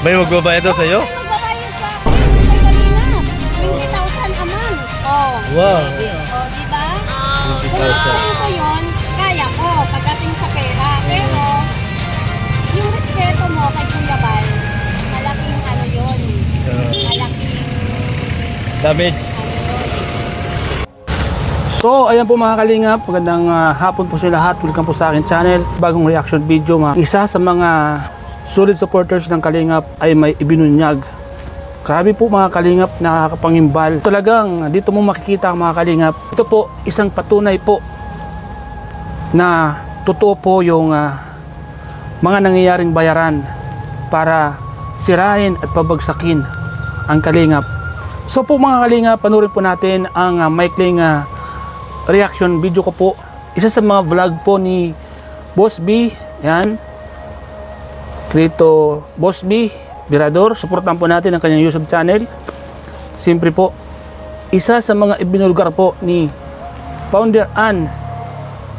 May magbabayad daw sa'yo? May magbabayad sa akin. Kay Kalingap. 20,000 a month. Oh. Wow. Oh, diba? 20,000. Kung gusto ko yun, kaya ko pagdating sa pera. Pero, yung respeto mo kay Kuya Bal, malaking ano yun. Malaking Damage. So, ayan po mga kalingap, magandang hapon po sa lahat. Welcome po sa akin channel. Bagong reaction video. Isa sa mga solid supporters ng Kalingap ay may ibinunyag. Grabe po mga kalingap, nakakapangimbal. Talagang dito mo makikita mga kalingap. Ito po isang patunay po na totoo po yung mga nangyayaring bayaran para sirain at pabagsakin ang Kalingap. So po mga kalingap, panoorin po natin ang maikling reaction video ko po. Isa sa mga vlog po ni Boss B. Yan. Krito Boss B Birador. Suportahan po natin ang kanyang YouTube channel. Siyempre po, isa sa mga ibinulgar po ni Founder Ann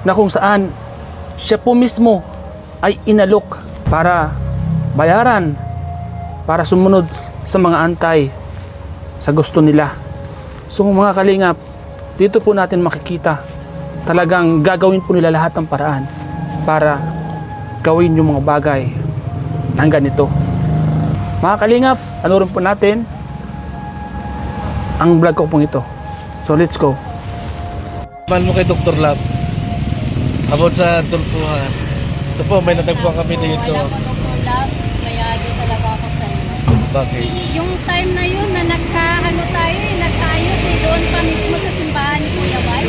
na kung saan siya po mismo ay inalok para bayaran, para sumunod sa mga antay sa gusto nila. So mga kalingap, dito po natin makikita talagang gagawin po nila lahat ng paraan para gawin yung mga bagay ng ganito. Mga kalingap, panoorin po natin ang vlog ko pong ito. So let's go. Mahal mo kay Dr. Lab about sa tulpuhan. Ito po, may natagpuan kami dito. Alam mo, Dr. Love, dismayado talaga ako sa inyo. Bakit? Yung time na yun na nagkaayos doon pa mismo sa simbahan ni Kuya Bal.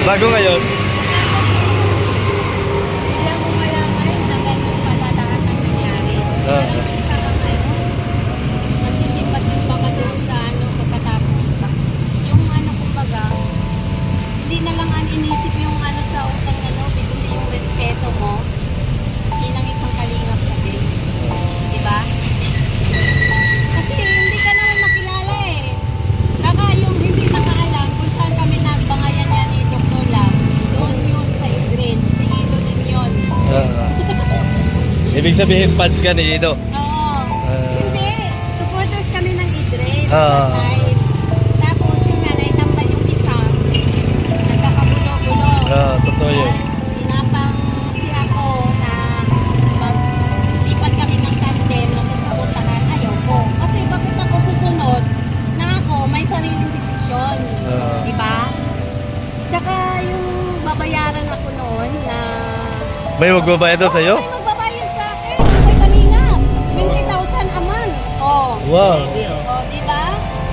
Bago ngayon, Bigla mo malaman na ganun pala lahat ng nangyari. Parang isa kang nagsisimba-simba ka doon sa pagkatapos. Yung kumbaga, hindi na lang inisip yung sa utang kundi yung respeto mo bilang isang kalingap ka din. Diba? Kasi hindi ka naman makilala eh. Baka yung hindi nakaalam kung saan kami nagbangayan yan ni Dr. Lam, doon yun sa Idrin. Si Ido din yun. ibig sabihin fans ka ni Ido. Oo. Hindi. Supporters kami ng Idrin. Ah. That time. Tapos yung nanay tambal yung isa. Nagkakabulo-bulo. Totoo yun. Tapos pinapang si ako na maglipat kami ng tandem na susuportahan. Ayoko. Kasi bakit ako susunod na ako may sariling desisyon. Diba? Tsaka yung babayaran ako noon na May magbabayad daw sa'yo? may magbabayad sa akin. Kay Kalingap. 20,000 a month. Oh. Wow. Oh, diba?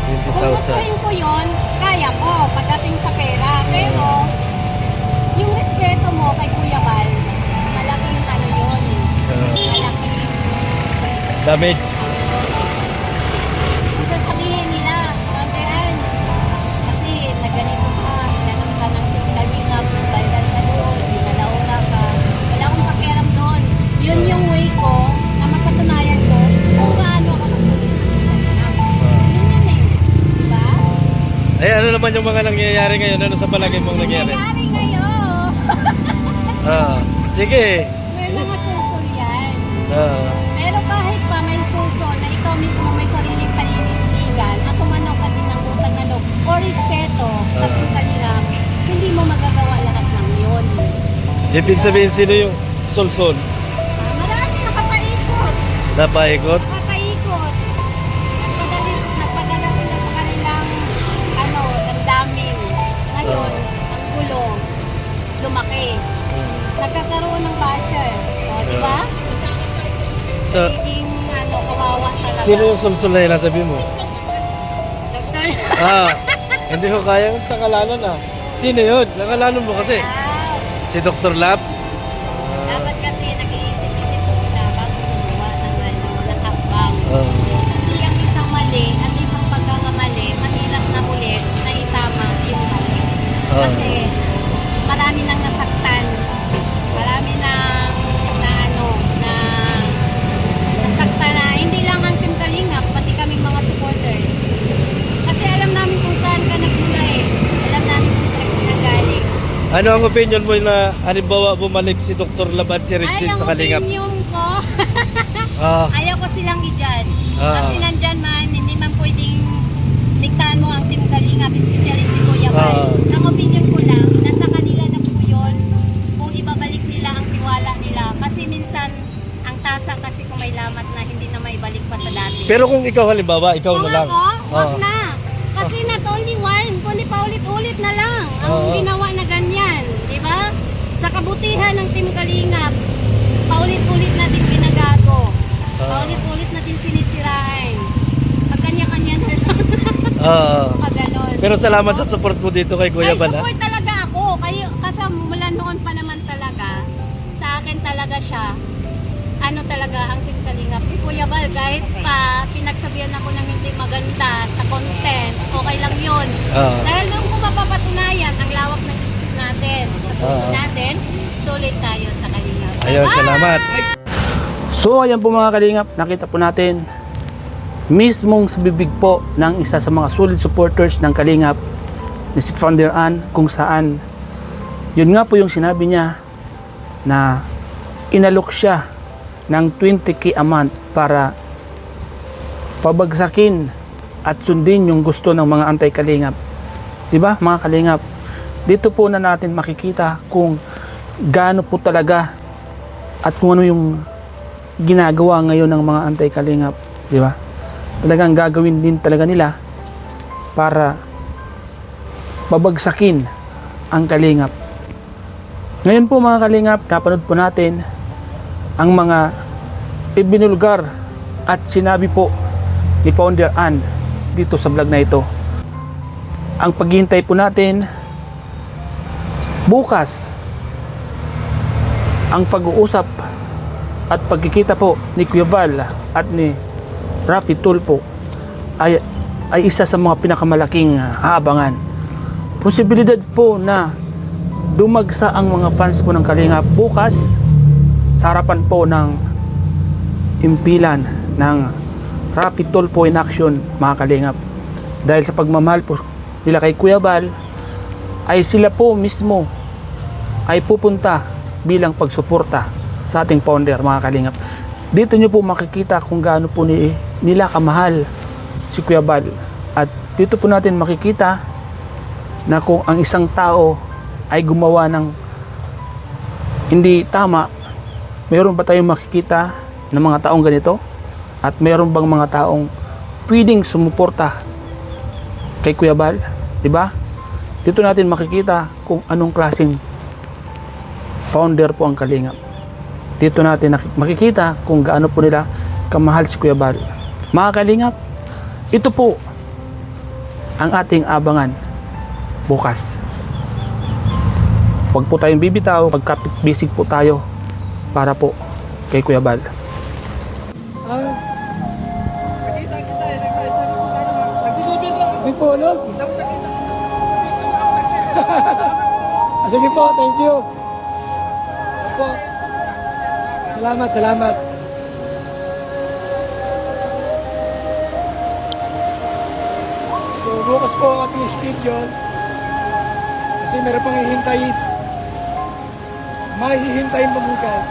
Kung 20,000. gustuhin ko yun, kaya ko pagdating sa pera. Pero, yung respeto mo kay Kuya Bal, malaking yun. Malaking Damage. sasabihin nila, Pamperan, kasi nagganito ka, ganun ka ng Kalingap, nagbayad ka doon, dinalauna ka. Wala akong pakialam doon. Yun yung way ko na mapatunayan ko kung gaano ako masulit sa Kalingap. Yun yan eh. Diba? Ay, ano naman yung mga nangyayari ngayon? Ano sa palagay mong nangyayari? Nangyayari ngayon. Sige. May mga susol yan. Pero kahit pa may susol na ikaw mismo may sariling kalilintigan at tumanok at din ng utang na loob o respeto sa Kalingap, hindi mo magagawa lahat ng yun. Ibig sabihin sino yung sol-sol? Marami nakapaikot. Napaikot? Nakapaikot. Nagpadala sila sa kanilang damdamin. Ngayon, ang gulo, lumaki. Nagkakaroon ng basher. O, diba? So, Nagiging kawawa talaga. sino yung sol-sol na yun? Sabi mo? Doktor. Hindi ko kaya yung takalanan Sino yun? Nakalanan mo kasi. Wow. Si Dr. Lab? Dapat kasi nag-iisip-isip muna bago gumawa ng hakbang. Kasi ang isang mali at isang pagkakamali, mahirap na ulit na itama yung mali. Kasi marami nang nasaktan. Marami nang nasaktan na hindi lang ang Team Kalingap, pati kaming mga supporters. Kasi alam namin kung saan ka nagmula eh. Alam namin kung saan ka nagaling. Ano ang opinion mo na halimbawa bumalik si Dr. Lab at si Richie sa Kalingap? Ay, ang opinion ko. Ayaw ko silang i-judge. Ah. Kasi nandyan man, hindi man pwedeng diktahan mo ang Team Kalingap, especially si Kuya Bal. Ah. Ang opinion ko lang, nasa kanila na po yun kung ibabalik nila ang tiwala nila. Kasi minsan, ang tasa kasi kung may lamat na hindi na maibalik pa sa dati. Pero kung ikaw halimbawa, ikaw Kung na lang. ako, wag Ah. na. Kasi not only one, kundi paulit-ulit na lang ang Oo. ginawa na ganyan. Di ba? Sa kabutihan ng Team Kalingap, paulit-ulit na din ginagago. Paulit-ulit na din sinisirain. Pag kanya-kanya na lang. Pag ganon. Pero salamat sa support mo dito kay Kuya Ay, Bal. support talaga ako. Kasi mula noon pa naman talaga, sa akin talaga siya, ano talaga ang Team Kalingap. Si Kuya Bal, kahit pa pinagsabihan ako ng hindi maganda sa content, okay lang yun. Dahil doon ko mapapatunayan ang lawak ng isip natin, sa puso natin, sulit tayo sa Kalingap. Ayun, salamat. So ayan po mga kalingap, nakita po natin mismong sa bibig po ng isa sa mga solid supporters ng Kalingap ni si Founder Ann, kung saan yun nga po yung sinabi niya na inalok siya ng 20k a month para pabagsakin at sundin yung gusto ng mga anti-Kalingap. Diba mga Kalingap? Dito po na natin makikita kung gaano po talaga at kung ano yung ginagawa ngayon ng mga anti-Kalingap, di ba? Talagang gagawin din talaga nila para babagsakin ang Kalingap. Ngayon po mga Kalingap, napanood po natin ang mga ibinulgar at sinabi po ni Founder Ann dito sa vlog na ito. Ang paghihintay po natin bukas ang pag-uusap at pagkikita po ni Kuya Bal at ni Rafi Tulfo ay isa sa mga pinakamalaking aabangan. Posibilidad po na dumagsa ang mga fans po ng Kalingap bukas sa harapan po ng impilan ng Rafi Tulfo in action mga Kalingap. Dahil sa pagmamahal po nila kay Kuya Bal ay sila po mismo ay pupunta bilang pagsuporta sa ating founder mga Kalingap. Dito nyo po makikita kung gaano po nila kamahal si Kuya Bal. At dito po natin makikita na kung ang isang tao ay gumawa ng hindi tama, mayroon ba tayong makikita ng mga taong ganito? At mayroon bang mga taong pwedeng sumuporta kay Kuya Bal? Diba? Dito natin makikita kung anong klaseng founder po ang Kalingap. Dito natin makikita kung gaano po nila kamahal si Kuya Bal. Mga Kalingap, ito po ang ating abangan bukas. Huwag po tayong bibitaw, magkapit bisig po tayo para po kay Kuya Bal. Di po, no? Sige po, thank you. Opo. Salamat, salamat. So, bukas po ang ating schedule. Kasi meron pang hihintayin. May hihintayin pa bukas.